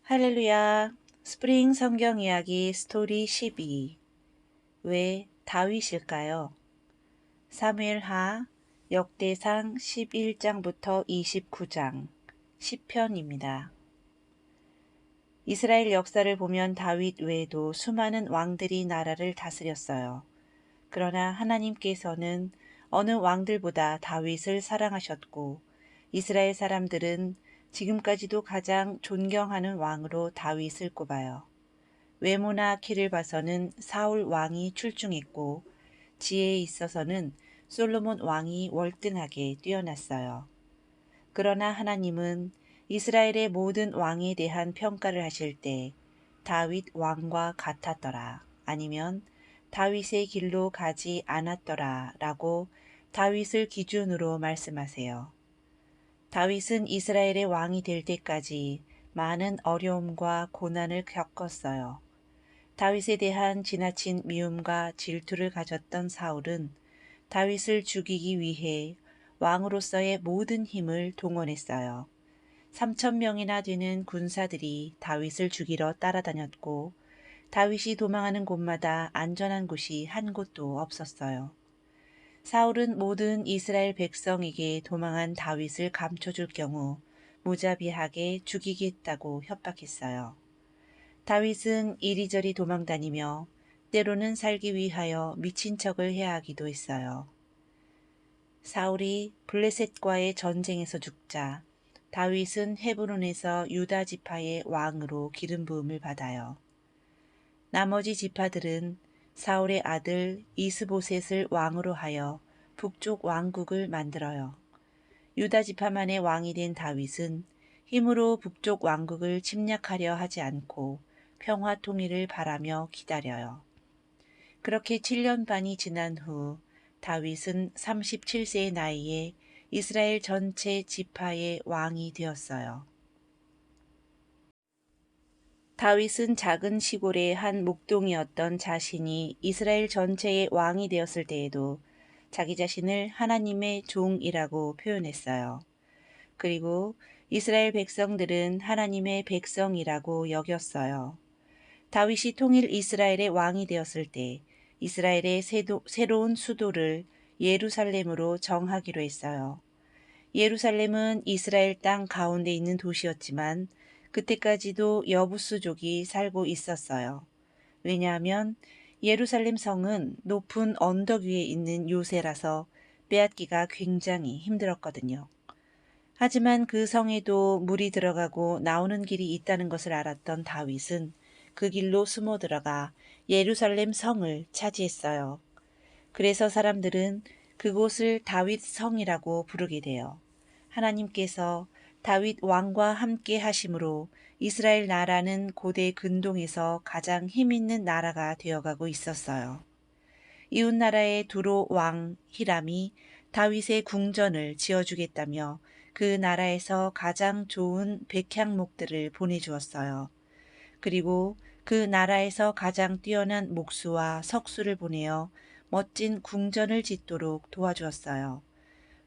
할렐루야. 스프링 성경 이야기 스토리 12. 왜 다윗일까요? 사무엘하 역대상 11장부터 29장 10편입니다. 이스라엘 역사를 보면 다윗 외에도 수많은 왕들이 나라를 다스렸어요. 그러나 하나님께서는 어느 왕들보다 다윗을 사랑하셨고 이스라엘 사람들은 지금까지도 가장 존경하는 왕으로 다윗을 꼽아요. 외모나 키를 봐서는 사울 왕이 출중했고 지혜에 있어서는 솔로몬 왕이 월등하게 뛰어났어요. 그러나 하나님은 이스라엘의 모든 왕에 대한 평가를 하실 때 다윗 왕과 같았더라, 아니면 다윗의 길로 가지 않았더라 라고 다윗을 기준으로 말씀하세요. 다윗은 이스라엘의 왕이 될 때까지 많은 어려움과 고난을 겪었어요. 다윗에 대한 지나친 미움과 질투를 가졌던 사울은 다윗을 죽이기 위해 왕으로서의 모든 힘을 동원했어요. 3,000명이나 되는 군사들이 다윗을 죽이러 따라다녔고 다윗이 도망하는 곳마다 안전한 곳이 한 곳도 없었어요. 사울은 모든 이스라엘 백성에게 도망한 다윗을 감춰줄 경우 무자비하게 죽이겠다고 협박했어요. 다윗은 이리저리 도망다니며 때로는 살기 위하여 미친 척을 해야 하기도 했어요. 사울이 블레셋과의 전쟁에서 죽자 다윗은 헤브론에서 유다 지파의 왕으로 기름 부음을 받아요. 나머지 지파들은 사울의 아들 이스보셋을 왕으로 하여 북쪽 왕국을 만들어요. 유다 지파만의 왕이 된 다윗은 힘으로 북쪽 왕국을 침략하려 하지 않고 평화 통일을 바라며 기다려요. 그렇게 7년 반이 지난 후 다윗은 37세의 나이에 이스라엘 전체 지파의 왕이 되었어요. 다윗은 작은 시골의 한 목동이었던 자신이 이스라엘 전체의 왕이 되었을 때에도 자기 자신을 하나님의 종이라고 표현했어요. 그리고 이스라엘 백성들은 하나님의 백성이라고 여겼어요. 다윗이 통일 이스라엘의 왕이 되었을 때 이스라엘의 새로운 수도를 예루살렘으로 정하기로 했어요. 예루살렘은 이스라엘 땅 가운데 있는 도시였지만 그때까지도 여부수족이 살고 있었어요. 왜냐하면 예루살렘 성은 높은 언덕 위에 있는 요새라서 빼앗기가 굉장히 힘들었거든요. 하지만 그 성에도 물이 들어가고 나오는 길이 있다는 것을 알았던 다윗은 그 길로 숨어 들어가 예루살렘 성을 차지했어요. 그래서 사람들은 그곳을 다윗 성이라고 부르게 돼요. 하나님께서 다윗 왕과 함께 하심으로 이스라엘 나라는 고대 근동에서 가장 힘있는 나라가 되어가고 있었어요. 이웃 나라의 두로 왕 히람이 다윗의 궁전을 지어주겠다며 그 나라에서 가장 좋은 백향목들을 보내주었어요. 그리고 그 나라에서 가장 뛰어난 목수와 석수를 보내어 멋진 궁전을 짓도록 도와주었어요.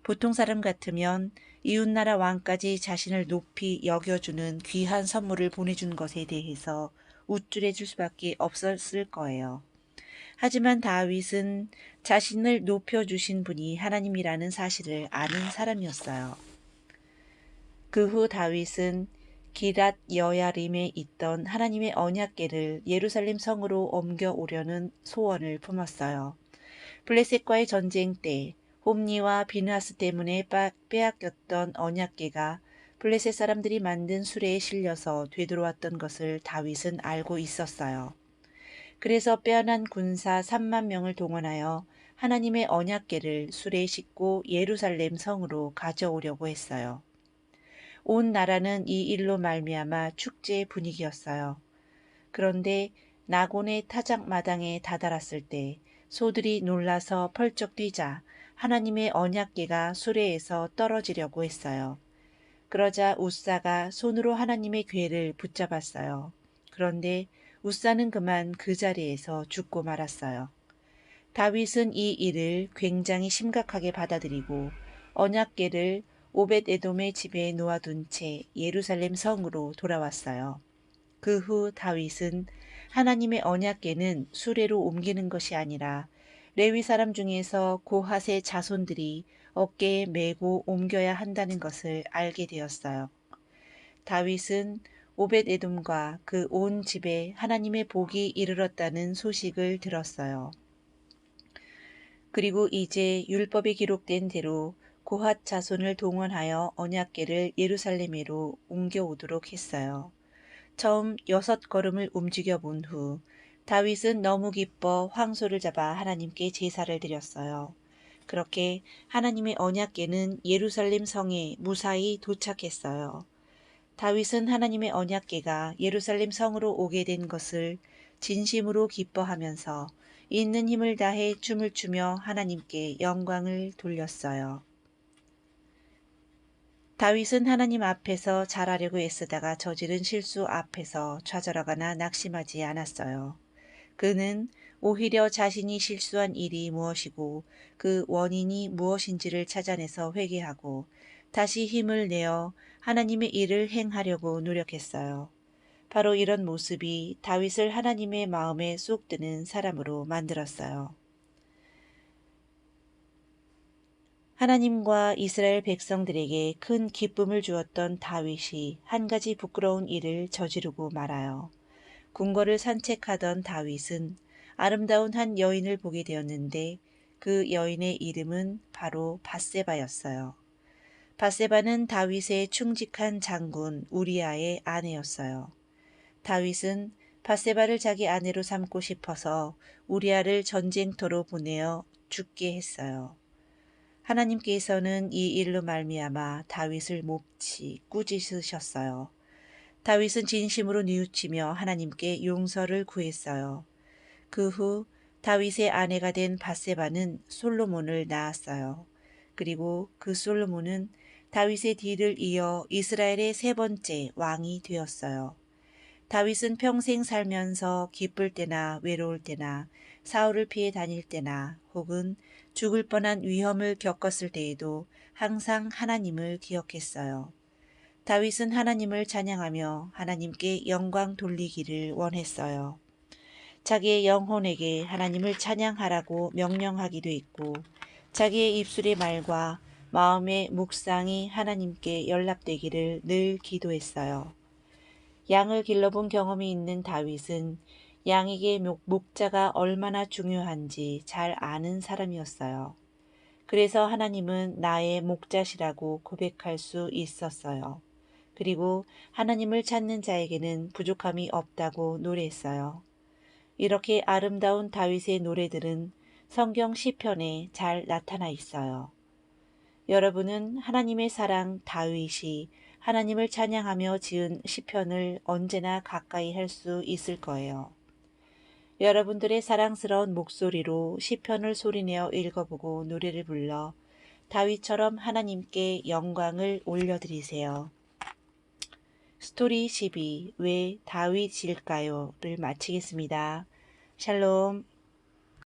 보통 사람 같으면 이웃나라 왕까지 자신을 높이 여겨주는 귀한 선물을 보내준 것에 대해서 우쭐해줄 수밖에 없었을 거예요. 하지만 다윗은 자신을 높여주신 분이 하나님이라는 사실을 아는 사람이었어요. 그 후 다윗은 기랏 여야림에 있던 하나님의 언약궤를 예루살렘 성으로 옮겨오려는 소원을 품었어요. 블레셋과의 전쟁 때 홈니와 비느하스 때문에 빼앗겼던 언약궤가 블레셋 사람들이 만든 수레에 실려서 되돌아왔던 것을 다윗은 알고 있었어요. 그래서 빼어난 군사 3만 명을 동원하여 하나님의 언약궤를 수레에 싣고 예루살렘 성으로 가져오려고 했어요. 온 나라는 이 일로 말미암아 축제의 분위기였어요. 그런데 나곤의 타작마당에 다다랐을 때 소들이 놀라서 펄쩍 뛰자 하나님의 언약궤가 수레에서 떨어지려고 했어요. 그러자 우사가 손으로 하나님의 궤를 붙잡았어요. 그런데 우사는 그만 그 자리에서 죽고 말았어요. 다윗은 이 일을 굉장히 심각하게 받아들이고 언약궤를 오벳에돔의 집에 놓아둔 채 예루살렘 성으로 돌아왔어요. 그 후 다윗은 하나님의 언약궤는 수레로 옮기는 것이 아니라 레위 사람 중에서 고핫의 자손들이 어깨에 메고 옮겨야 한다는 것을 알게 되었어요. 다윗은 오벳에돔과 그 온 집에 하나님의 복이 이르렀다는 소식을 들었어요. 그리고 이제 율법에 기록된 대로 고핫 자손을 동원하여 언약궤를 예루살렘으로 옮겨오도록 했어요. 처음 6걸음을 움직여 본 후 다윗은 너무 기뻐 황소를 잡아 하나님께 제사를 드렸어요. 그렇게 하나님의 언약궤는 예루살렘 성에 무사히 도착했어요. 다윗은 하나님의 언약궤가 예루살렘 성으로 오게 된 것을 진심으로 기뻐하면서 있는 힘을 다해 춤을 추며 하나님께 영광을 돌렸어요. 다윗은 하나님 앞에서 잘하려고 애쓰다가 저지른 실수 앞에서 좌절하거나 낙심하지 않았어요. 그는 오히려 자신이 실수한 일이 무엇이고 그 원인이 무엇인지를 찾아내서 회개하고 다시 힘을 내어 하나님의 일을 행하려고 노력했어요. 바로 이런 모습이 다윗을 하나님의 마음에 쏙 드는 사람으로 만들었어요. 하나님과 이스라엘 백성들에게 큰 기쁨을 주었던 다윗이 한 가지 부끄러운 일을 저지르고 말아요. 궁궐을 산책하던 다윗은 아름다운 한 여인을 보게 되었는데 그 여인의 이름은 바로 밧세바였어요. 밧세바는 다윗의 충직한 장군 우리아의 아내였어요. 다윗은 밧세바를 자기 아내로 삼고 싶어서 우리아를 전쟁터로 보내어 죽게 했어요. 하나님께서는 이 일로 말미암아 다윗을 몹시 꾸짖으셨어요. 다윗은 진심으로 뉘우치며 하나님께 용서를 구했어요. 그 후 다윗의 아내가 된 밧세바는 솔로몬을 낳았어요. 그리고 그 솔로몬은 다윗의 뒤를 이어 이스라엘의 3번째 왕이 되었어요. 다윗은 평생 살면서 기쁠 때나 외로울 때나 사울을 피해 다닐 때나 혹은 죽을 뻔한 위험을 겪었을 때에도 항상 하나님을 기억했어요. 다윗은 하나님을 찬양하며 하나님께 영광 돌리기를 원했어요. 자기의 영혼에게 하나님을 찬양하라고 명령하기도 했고 자기의 입술의 말과 마음의 묵상이 하나님께 연락되기를 늘 기도했어요. 양을 길러본 경험이 있는 다윗은 양에게 목자가 얼마나 중요한지 잘 아는 사람이었어요. 그래서 하나님은 나의 목자시라고 고백할 수 있었어요. 그리고 하나님을 찾는 자에게는 부족함이 없다고 노래했어요. 이렇게 아름다운 다윗의 노래들은 성경 시편에 잘 나타나 있어요. 여러분은 하나님의 사랑 다윗이 하나님을 찬양하며 지은 시편을 언제나 가까이 할 수 있을 거예요. 여러분들의 사랑스러운 목소리로 시편을 소리내어 읽어보고 노래를 불러 다윗처럼 하나님께 영광을 올려드리세요. 스토리 12 왜 다윗일까요?를 마치겠습니다. 샬롬.